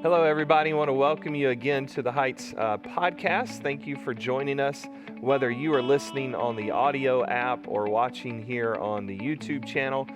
Hello, everybody. I want to welcome you again to the Heights podcast. Thank you for joining us, whether you are listening on the audio app or watching here on the YouTube channel.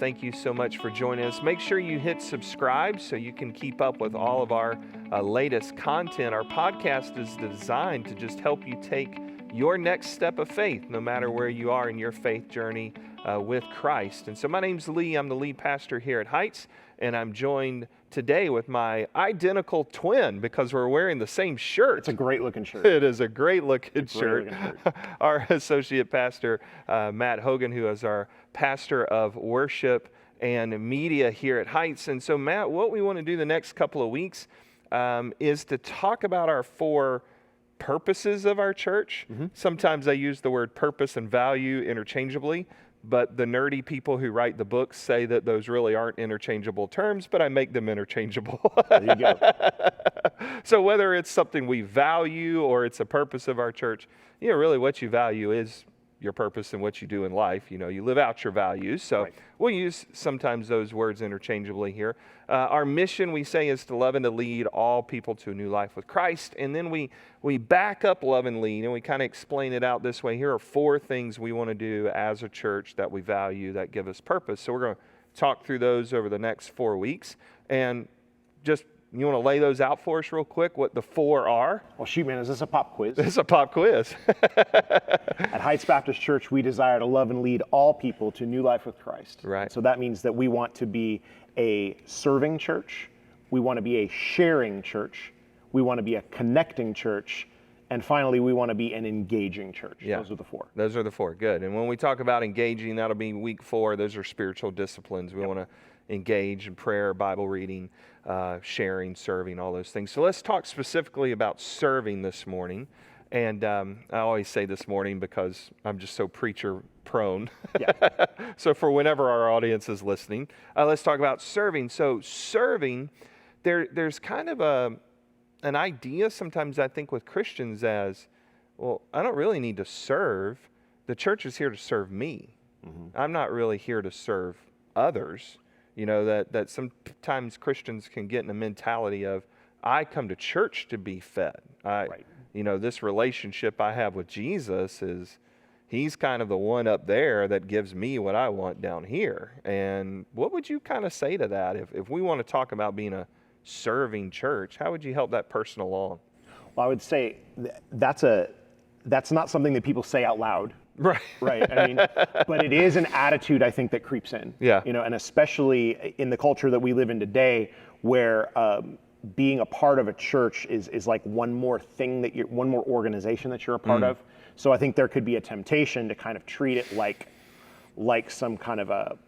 Thank you so much for joining us. Make sure you hit subscribe so you can keep up with all of our latest content. Our podcast is designed to just help you take your next step of faith, no matter where you are in your faith journey with Christ. And so my name's Lee. I'm the lead pastor here at Heights, and I'm joined today with my identical twin because we're wearing the same shirt. It's a great looking shirt. It is a great looking shirt. Our associate pastor, Matt Hogan, who is our pastor of worship and media here at Heights. And so, Matt, what we want to do the next couple of weeks is to talk about our four purposes of our church. Sometimes I use the word purpose and value interchangeably, but the nerdy people who write the books say that those really aren't interchangeable terms, but I make them interchangeable. There you go. So whether it's something we value or it's a purpose of our church, really what you value is your purpose and what you do in life. You live out your values. So Right. We'll use sometimes those words interchangeably here. Our mission, we say, is to love and to lead all people to a new life with Christ. And then we back up love and lead, and we kind of explain it out this way. Here are four things we want to do as a church that we value that give us purpose. So we're going to talk through those over the next 4 weeks. And just, you want to lay those out for us real quick, what the four are? Well, shoot, man, is this a pop quiz? It's a pop quiz. At Heights Baptist Church, we desire to love and lead all people to new life with Christ. Right. So that means that we want to be a serving church. We want to be a sharing church. We want to be a connecting church. And finally, we want to be an engaging church. Yeah. Those are the four. Those are the four. Good. And when we talk about engaging, that'll be week 4. Those are spiritual disciplines. We want to engage in prayer, Bible reading, sharing, serving, all those things. So let's talk specifically about serving this morning. And I always say this morning because I'm just so preacher prone. Yeah. So for whenever our audience is listening, let's talk about serving. So serving, there's kind of an idea sometimes I think with Christians as, well, I don't really need to serve. The church is here to serve me. I'm not really here to serve others. That sometimes Christians can get in a mentality of, I come to church to be fed. Right. This relationship I have with Jesus is, he's kind of the one up there that gives me what I want down here. And what would you kind of say to that? If we want to talk about being a serving church, how would you help that person along? Well, I would say that's not something that people say out loud. Right. Right. I mean, but it is an attitude I think that creeps in. Yeah. And especially in the culture that we live in today, where being a part of a church is like one more organization that you're a part of. So I think there could be a temptation to kind of treat it like some kind of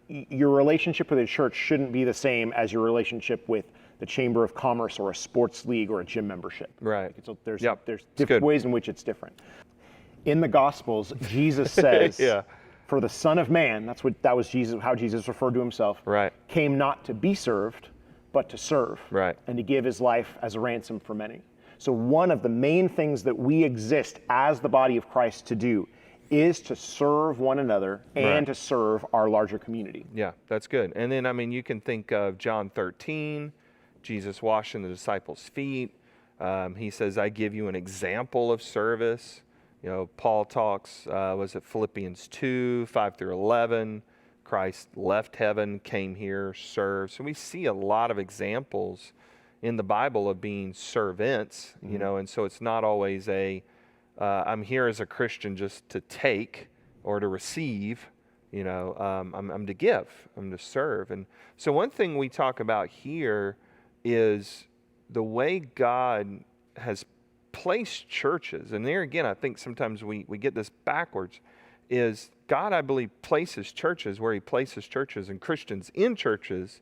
your relationship with a church shouldn't be the same as your relationship with the Chamber of Commerce or a sports league or a gym membership. Right. So there's It's different good. ways in which it's different. In the Gospels, Jesus says, for the Son of Man, that was Jesus, how Jesus referred to himself, Right. came not to be served, but to serve, Right. and to give his life as a ransom for many. So one of the main things that we exist as the body of Christ to do is to serve one another and Right. to serve our larger community. Yeah, that's good. And then, you can think of John 13, Jesus washing the disciples' feet. He says, I give you an example of service. Paul talks, was it Philippians 2, 5 through 11? Christ left heaven, came here, served. So we see a lot of examples in the Bible of being servants, and so it's not always I'm here as a Christian just to take or to receive, I'm to give, I'm to serve. And so one thing we talk about here is the way God has placed churches, and there again, I think sometimes we get this backwards, is God, I believe, places churches where he places churches and Christians in churches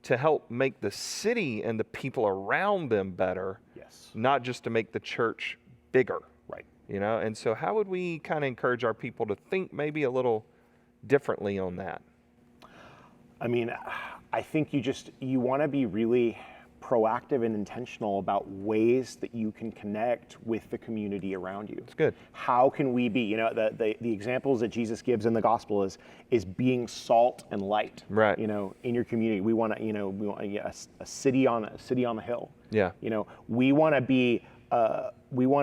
to help make the city and the people around them better, Yes. not just to make the church bigger. Right. And so how would we kind of encourage our people to think maybe a little differently on that? I mean, I think you want to be really proactive and intentional about ways that you can connect with the community around you. It's good. How can we be, the examples that Jesus gives in the gospel is being salt and light. Right. In your community. We want a city on the hill. Yeah. We want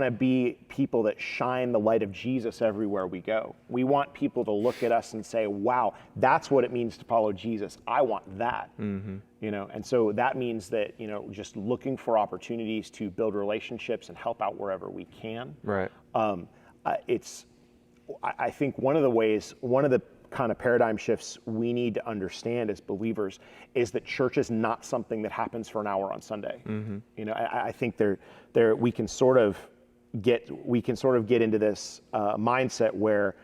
to be people that shine the light of Jesus everywhere we go. We want people to look at us and say, wow, that's what it means to follow Jesus. I want that. Mm-hmm. And so that means that, just looking for opportunities to build relationships and help out wherever we can. Right. I think one of the kind of paradigm shifts we need to understand as believers is that church is not something that happens for an hour on Sunday. Mm-hmm. I think we can sort of get into this mindset where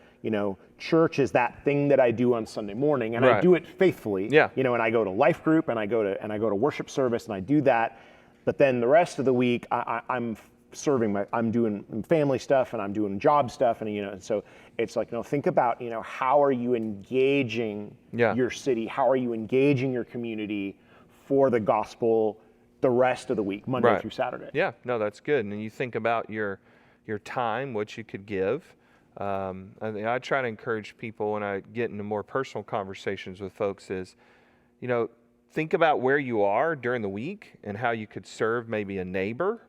church is that thing that I do on Sunday morning, and right. I do it faithfully. Yeah. And I go to life group, and I go to worship service, and I do that. But then the rest of the week, I'm serving I'm doing family stuff, and I'm doing job stuff, and and so it's like, think about how are you engaging your city, how are you engaging your community for the gospel the rest of the week, Monday right. through Saturday. Yeah, no, that's good. And you think about your time, what you could give. I try to encourage people when I get into more personal conversations with folks is, think about where you are during the week and how you could serve maybe a neighbor.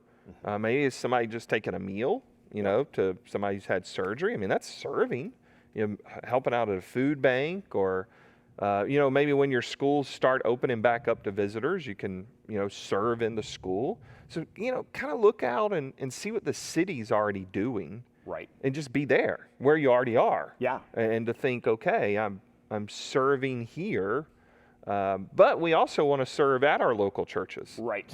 Maybe it's somebody just taking a meal, to somebody who's had surgery. I mean, that's serving, helping out at a food bank, or, maybe when your schools start opening back up to visitors, you can, serve in the school. So, kind of look out and see what the city's already doing. Right. And just be there where you already are. Yeah. And to think, okay, I'm serving here. But we also want to serve at our local churches. Right.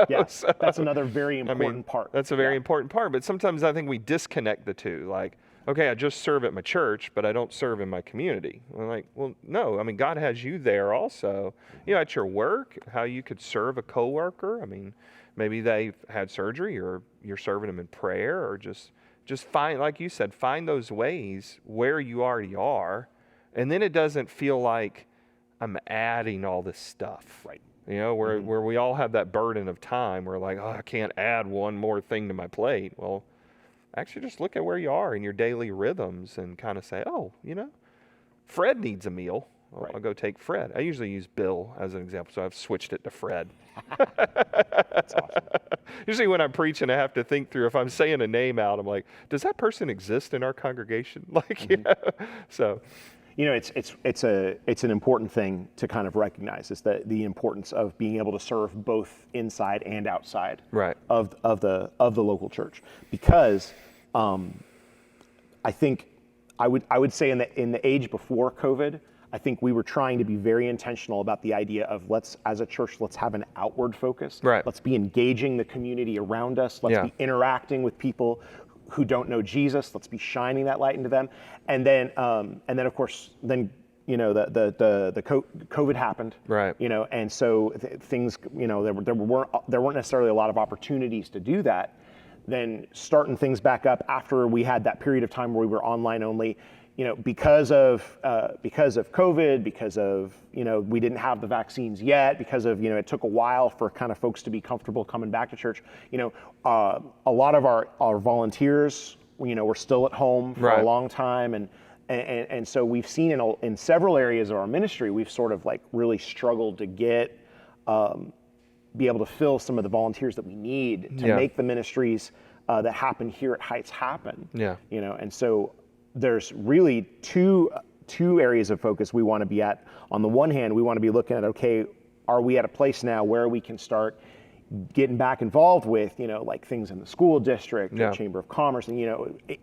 Yeah. So, that's another very important part. That's a very important part. But sometimes I think we disconnect the two. Like, okay, I just serve at my church, but I don't serve in my community. We're like, well, no. I mean, God has you there also. At your work, how you could serve a coworker. I mean, maybe they've had surgery, or you're serving them in prayer, or just find, like you said, find those ways where you already are, and then it doesn't feel like I'm adding all this stuff. Right. Where we all have that burden of time. We're like, oh, I can't add one more thing to my plate. Well, actually just look at where you are in your daily rhythms and kind of say, oh, Fred needs a meal. Well, right. I'll go take Fred. I usually use Bill as an example, so I've switched it to Fred. That's awesome. Usually when I'm preaching, I have to think through, if I'm saying a name out, I'm like, does that person exist in our congregation? So. It's an important thing to kind of recognize, is the importance of being able to serve both inside and outside right. of the local church, because I think I would say in the age before COVID, I think we were trying to be very intentional about the idea of as a church, let's have an outward focus. Right. Let's be engaging the community around us. Let's be interacting with people who don't know Jesus. Let's be shining that light into them. And then of course, the COVID happened. Right. And so things, there weren't necessarily a lot of opportunities to do that. Then starting things back up after we had that period of time where we were online only, because of COVID, because of, we didn't have the vaccines yet, because of, it took a while for kind of folks to be comfortable coming back to church. A lot of our volunteers, were still at home for right. a long time. And so we've seen in several areas of our ministry, we've sort of like really struggled to be able to fill some of the volunteers that we need to make the ministries that happen here at Heights happen. Yeah. And so there's really two areas of focus we want to be at. On the one hand, we want to be looking at, okay, are we at a place now where we can start getting back involved with, like things in the school district, or Chamber of Commerce, and,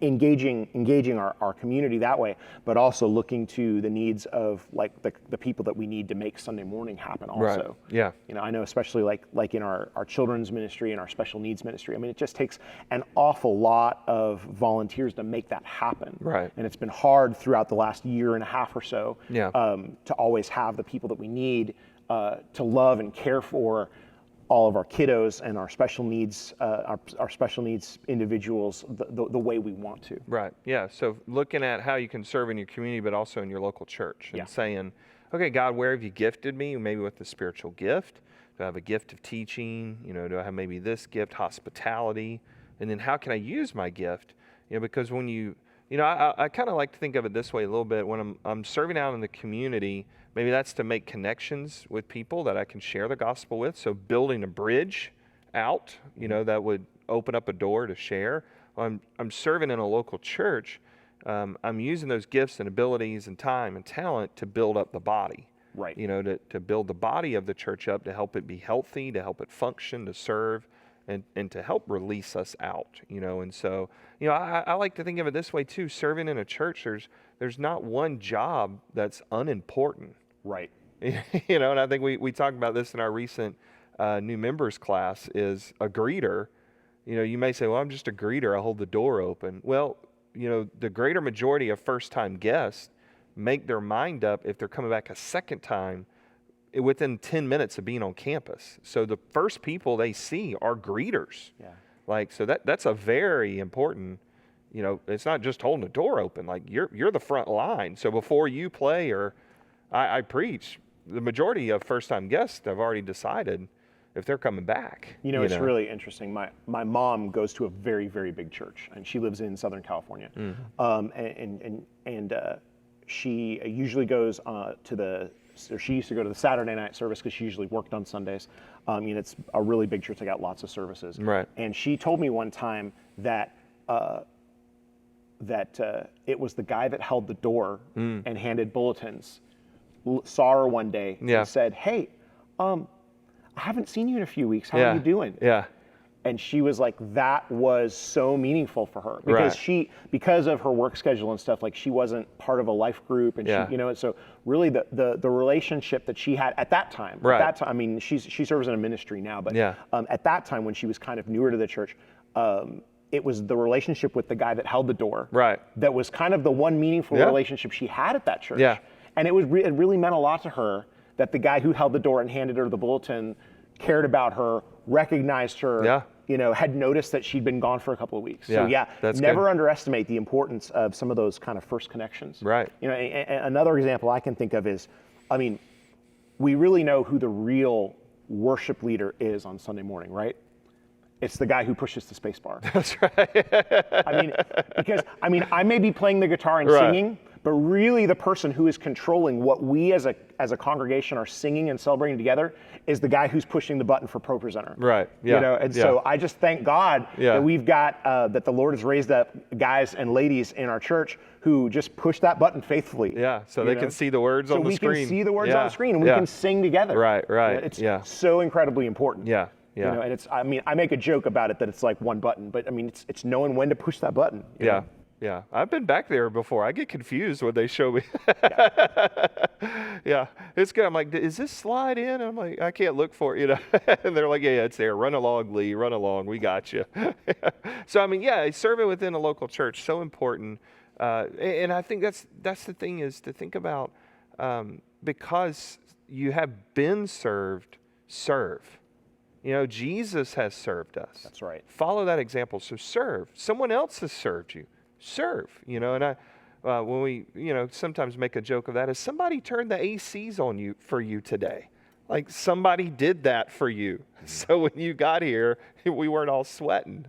engaging our community that way, but also looking to the needs of like the people that we need to make Sunday morning happen also. Right. Yeah. I know especially like in our children's ministry and our special needs ministry, I mean, it just takes an awful lot of volunteers to make that happen. Right. And it's been hard throughout the last year and a half or so to always have the people that we need to love and care for all of our kiddos and our special needs, our special needs individuals the way we want to. Right. Yeah. So looking at how you can serve in your community, but also in your local church, and saying, okay, God, where have you gifted me? Maybe with a spiritual gift Do I have a gift of teaching? Do I have maybe this gift, hospitality? And then how can I use my gift? Because when I kind of like to think of it this way a little bit. When I'm serving out in the community, maybe that's to make connections with people that I can share the gospel with. So building a bridge out, that would open up a door to share. I'm serving in a local church. I'm using those gifts and abilities and time and talent to build up the body. Right. To build the body of the church up, to help it be healthy, to help it function, to serve, and to help release us out. And so, I like to think of it this way too. Serving in a church, there's not one job that's unimportant. Right. And I think we talked about this in our recent new members class, is a greeter. You may say, well, I'm just a greeter. I hold the door open. Well, the greater majority of first-time guests make their mind up if they're coming back a second time within 10 minutes of being on campus. So the first people they see are greeters. Yeah. So that's a very important, it's not just holding the door open. You're the front line. So before you play or I preach, the majority of first-time guests have already decided if they're coming back. It's really interesting. My mom goes to a very, very big church, and she lives in Southern California. And she usually goes she used to go to the Saturday night service because she usually worked on Sundays. It's a really big church. They got lots of services. Right. And she told me one time that it was the guy that held the door and handed bulletins. Saw her one day and said, "Hey, I haven't seen you in a few weeks. How are you doing?" Yeah. And she was like, that was so meaningful for her because because of her work schedule and stuff, she wasn't part of a life group, and she, and so really the relationship that she had at that time, she serves in a ministry now, but at that time when she was kind of newer to the church, it was the relationship with the guy that held the door, that was kind of the one meaningful relationship she had at that church, and it really meant a lot to her that the guy who held the door and handed her the bulletin cared about her, recognized her, had noticed that she'd been gone for a couple of weeks. So never underestimate the importance of some of those kind of first connections. Right. Another example I can think of is, we really know who the real worship leader is on Sunday morning, right? It's the guy who pushes the space bar. That's right. Because I may be playing the guitar and singing, but really the person who is controlling what we as a congregation are singing and celebrating together is the guy who's pushing the button for Pro Presenter. Right. Yeah. So I just thank God that we've got that the Lord has raised up guys and ladies in our church who just push that button faithfully. Yeah. So they can see the words on the screen. So we can see the words on the screen and we can sing together. Right. It's so incredibly important. Yeah. Yeah. And it's I make a joke about it that it's like one button, but it's knowing when to push that button. You know? Yeah, I've been back there before. I get confused when they show me. It's good. I'm like, is this slide in? I'm like, I can't look for it, And they're like, yeah, it's there. Run along, Lee. Run along. We got you. So serving within a local church, so important. And I think that's the thing, is to think about, because you have been served, serve. Jesus has served us. That's right. Follow that example. So serve. Someone else has served you. Serve. And when we, sometimes make a joke of that, is somebody turned the ACs on for you today. Like somebody did that for you. So when you got here, we weren't all sweating.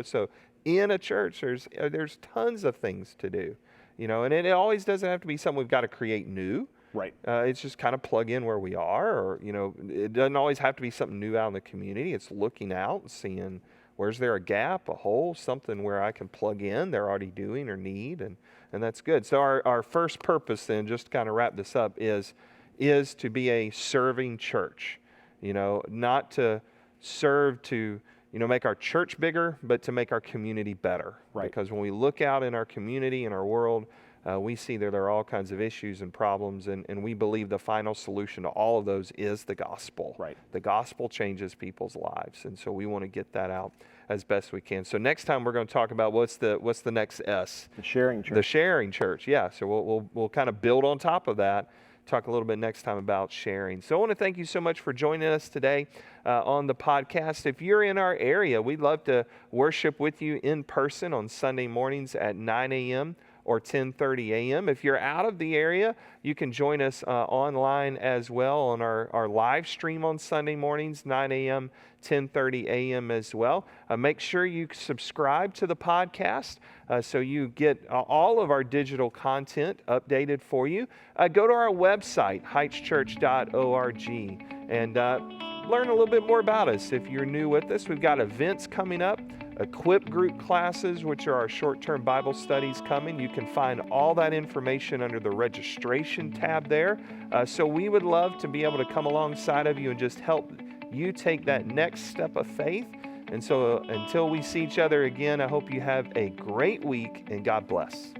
So in a church, there's tons of things to do, and it always doesn't have to be something we've got to create new. Right. It's just kind of plug in where we are, or, it doesn't always have to be something new out in the community. It's looking out and seeing, where's there a gap, a hole, something where I can plug in they're already doing or need, and that's good. So our first purpose then, just to kind of wrap this up, is to be a serving church. Not to serve to, make our church bigger, but to make our community better. Right. Because when we look out in our community, in our world, we see that there are all kinds of issues and problems, and we believe the final solution to all of those is the gospel. Right. The gospel changes people's lives, and so we want to get that out as best we can. So next time we're going to talk about what's the next S? The sharing church. The sharing church, yeah. So we'll kind of build on top of that. Talk a little bit next time about sharing. So I want to thank you so much for joining us today on the podcast. If you're in our area, we'd love to worship with you in person on Sunday mornings at 9 a.m. or 10:30 a.m. If you're out of the area, you can join us online as well on our live stream on Sunday mornings, 9 a.m., 10:30 a.m. as well. Make sure you subscribe to the podcast so you get all of our digital content updated for you. Go to our website, heightschurch.org, and learn a little bit more about us. If you're new with us, we've got events coming up, Equip group classes, which are our short-term Bible studies coming. You can find all that information under the registration tab there. So we would love to be able to come alongside of you and just help you take that next step of faith. And so until we see each other again, I hope you have a great week, and God bless.